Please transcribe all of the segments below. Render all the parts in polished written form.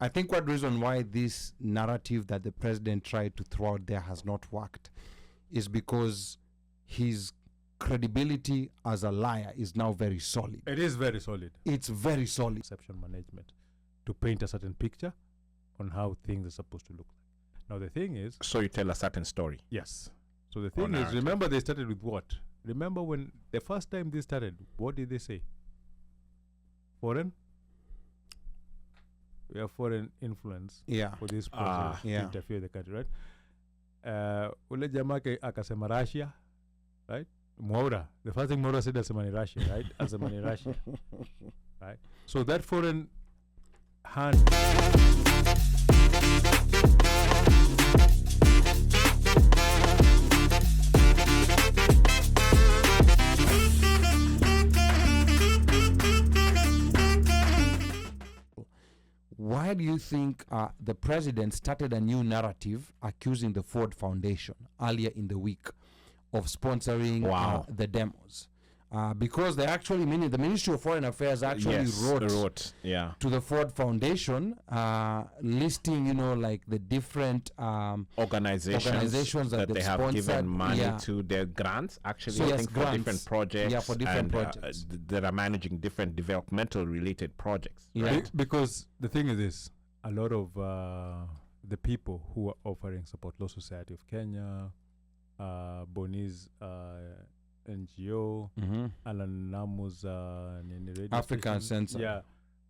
I think one reason why this narrative that the president tried to throw out there has not worked is because his credibility as a liar is now very solid. It is very solid. It's very solid. Perception management to paint a certain picture on how things are supposed to look like. Now the thing is... So you tell a certain story. Yes. So the thing is, remember they started with what? Remember when the first time they started, what did they say? Foreign? We have foreign influence for this process to interfere in the country, right? Ule jamaa akasema Russia, right? Mwaura. The first thing Mwaura said asema ni Russia, right? Asema ni Russia. Right? So that foreign hand... Why do you think the president started a new narrative accusing the Ford Foundation earlier in the week of sponsoring the demos? Because they actually, meaning the Ministry of Foreign Affairs actually wrote to the Ford Foundation listing, you know, like the different organizations that they have sponsored, given money to their grants, actually, so I think for different projects. Yeah, for different projects. That are managing different developmental related projects. Right? Because the thing is this, a lot of the people who are offering support, Law Society of Kenya, Boni's NGO, Alan Namu's African Center. Yeah.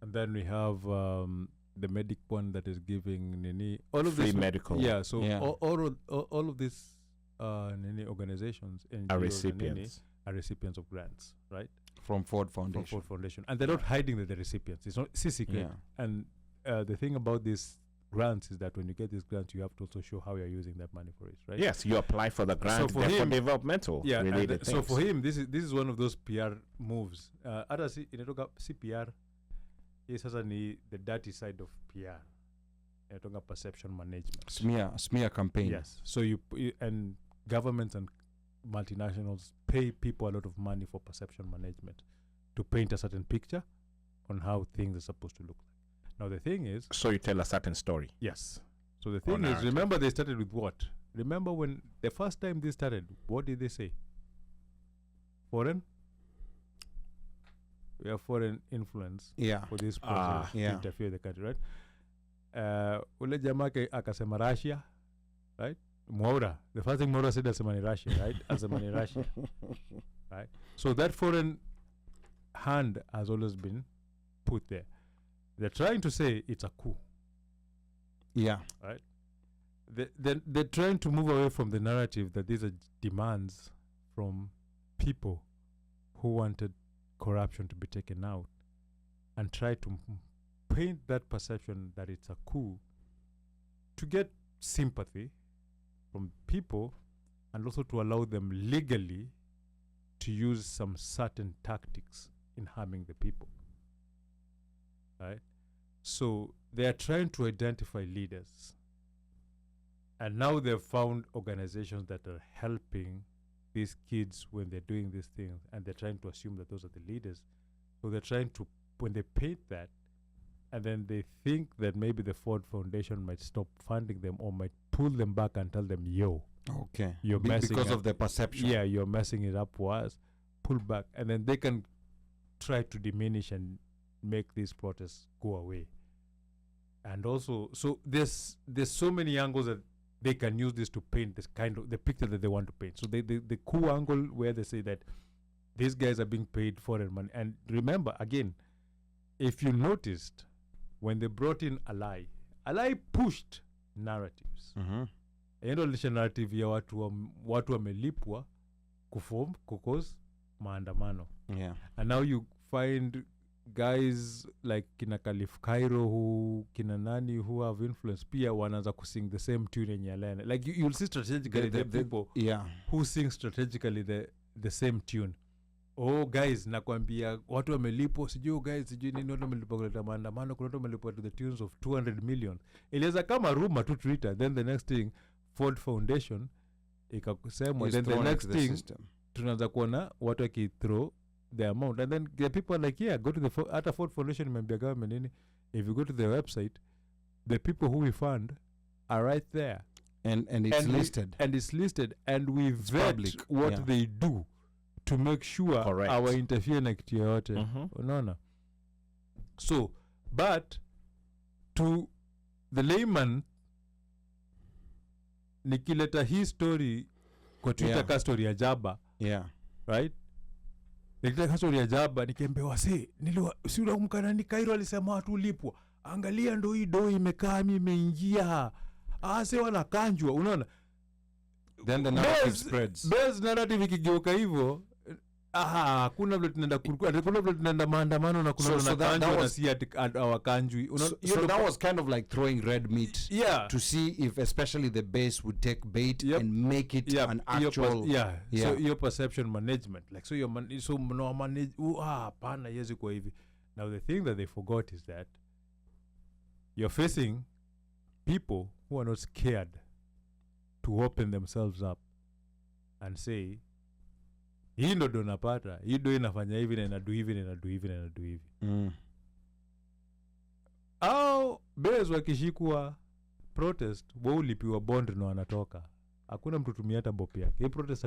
And then we have the medic one that is giving all of free this medical. Yeah, so all of these organizations are recipients. Are recipients of grants, right? From Ford Foundation. And they're not hiding that they're recipients. It's not secret. Yeah. And the thing about this grants is that when you get these grants, you have to also show how you're using that money for it, right? Yes, you apply for the grant for developmental related things. So for him, this is one of those PR moves. Hata inatoka si PR, hii sasa ni the dirty side of PR. Inatoka perception management. Smear campaign. Yes. So you and governments and multinationals pay people a lot of money for perception management to paint a certain picture on how things are supposed to look like. Now the thing is... So you tell a certain story. Yes. So the thing is, remember they started with what? Remember when the first time they started, what did they say? Foreign? We have foreign influence for this process to interfere in the country, right? Ule jamaa akasema Russia, right? Mwaura. The first thing Mwaura said asema ni Russia, right? Asema ni Russia. Right? So that foreign hand has always been put there. They're trying to say it's a coup. Yeah. Right? They're trying to move away from the narrative that these are demands from people who wanted corruption to be taken out and try to paint that perception that it's a coup to get sympathy from people and also to allow them legally to use some certain tactics in harming the people. Right? So they are trying to identify leaders. And now they've found organizations that are helping these kids when they're doing these things, and they're trying to assume that those are the leaders. So they're trying to, when they paint that, and then they think that maybe the Ford Foundation might stop funding them or might pull them back and tell them, yo, okay, you're messing because up. of the perception. Yeah, you're messing it up for us. Pull back. And then they can try to diminish and make these protests go away. And also, so there's so many angles that they can use this to paint this kind of the picture that they want to paint. So the coup angle where they say that these guys are being paid foreign money. And remember, again, if you noticed, when they brought in Alai pushed narratives. Endo narrative ya watu wamelipwa kukos maandamano. Yeah. And now you find guys like kina Khalif Cairo who have influence pia wanaanza kusing the same tune yenye Alena. Like you'll see strategically the people who sing strategically the same tune. Oh guys, nakwambia watu wamelipwa sijui nini watu wamelipwa kuleta maandamano, kuna watu wamelipwa to the tunes of 200 million. Iliweza kama rumor tu Twitter, then the next thing Ford Foundation ikakusemwa, then the next thing tunaanza kuona watu wakithrow the amount, and then the people are like, yeah, go to the Ford Foundation, member government nini. If you go to their website, the people who we fund are right there. And it's listed. And it's listed. And we vet what they do to make sure our interfere na kitu yoyote. Unaona? So, but to the layman, nikileta hii story kwa Twitter ka story ya Jaba. Yeah. Right? Nikileta story ya Jaba nikiambiwa si unakumbuka nani Cairo alisema watu ulipwa. Angalia ndo hii doi imekaa imeingia. Sasa wanakanjwa, unaona? Then the narrative spreads. Base narrative ikigeuka hivyo, kuna vile tunaenda maandamano na kuna wanakanjwa na si hawakanjwi. So that was kind of like throwing red meat to see if especially the base would take bait and make it an actual so your perception management, like so no manage hapana yezi kwa hivi. Now the thing that they forgot is that you're facing people who are not scared to open themselves up and say, hii ndo donapata, hii ndo inafanya hivi na inadu hivi na inadu hivi na inadu hivi. Au base wakishikwa protest, wao ulipiwa bond na wanatoka. Hakuna mtu tumia hata bopi yake. Hii protest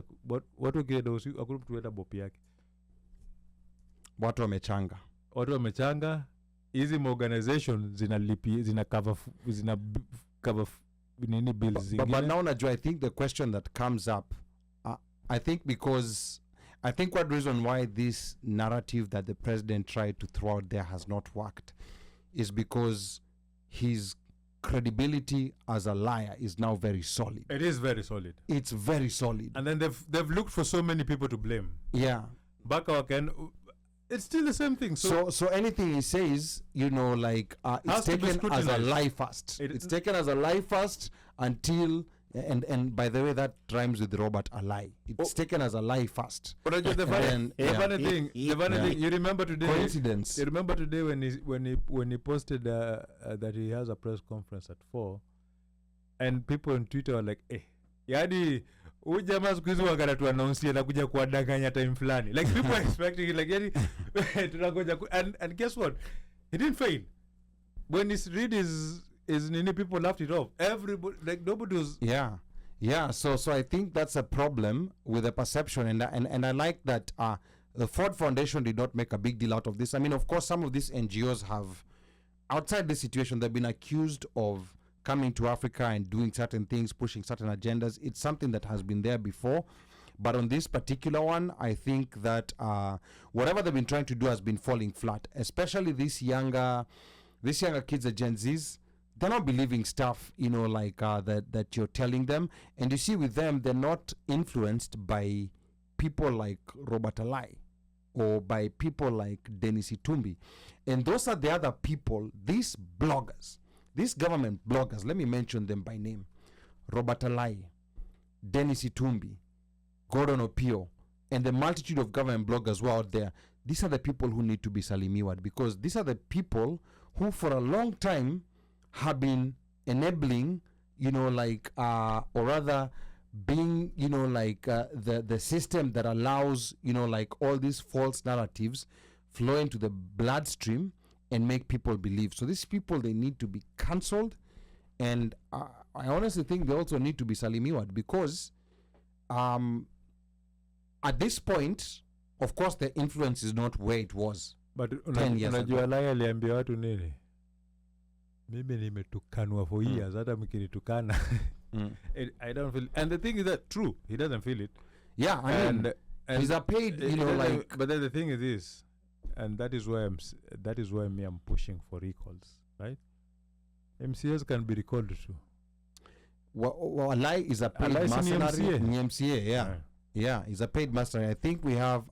watu kienda usiku, hakuna mtu hata bopi yake. Watu wamechanga. Hizi organizations zina cover nini bills zingine. But now najua, I think the question that comes up, I think one reason why this narrative that the president tried to throw out there has not worked is because his credibility as a liar is now very solid. It is very solid. It's very solid. And then they've looked for so many people to blame. Yeah. It's still the same thing. So anything he says, it's taken as a lie first. It's taken as a lie first until, and by the way, that rhymes with Robert, a lie. It's taken as a lie first. But the funny thing, you remember today? Coincidence. You remember today when he posted that he has a press conference at 4, and people on Twitter were like, yadi. Ujamaa siku hizi wakati tu announce na kuja kuwadanganya time fulani. Like people are expecting it, like yani tunagoja and guess what? He didn't fail. When he read his nini, people laughed it off. Everybody, like nobody was. Yeah. So I think that's a problem with the perception, and I like that the Ford Foundation did not make a big deal out of this. I mean, of course, some of these NGOs have, outside this situation, they've been accused of coming to Africa and doing certain things, pushing certain agendas. It's something that has been there before. But on this particular one, I think that whatever they've been trying to do has been falling flat. Especially these younger kids, the Gen Zs, they're not believing stuff, that you're telling them. And you see with them, they're not influenced by people like Robert Alai or by people like Dennis Itumbi. And those are the other people, these bloggers, these government bloggers, let me mention them by name. Robert Alai, Dennis Itumbi, Gordon Opio, and the multitude of government bloggers who are out there. These are the people who need to be salimiwad, because these are the people who for a long time have been enabling, or rather being, the system that allows, all these false narratives flow into the bloodstream and make people believe. So these people, they need to be cancelled, and I honestly think they also need to be salimiwad, because at this point, of course, the influence is not where it was. But 10 years ago. Unajua Lai aliambia watu nini? Mimi nimetukanwa for years, hata mkinitukana. I don't feel, and the thing is that true, he doesn't feel it. Yeah, and he's a paid, but then the thing is this, and that is why I'm pushing for recalls, right? MCAs can be recalled too. Well, Alai is a paid mercenary. MCA, yeah. Yeah, he's a paid mercenary. I think we have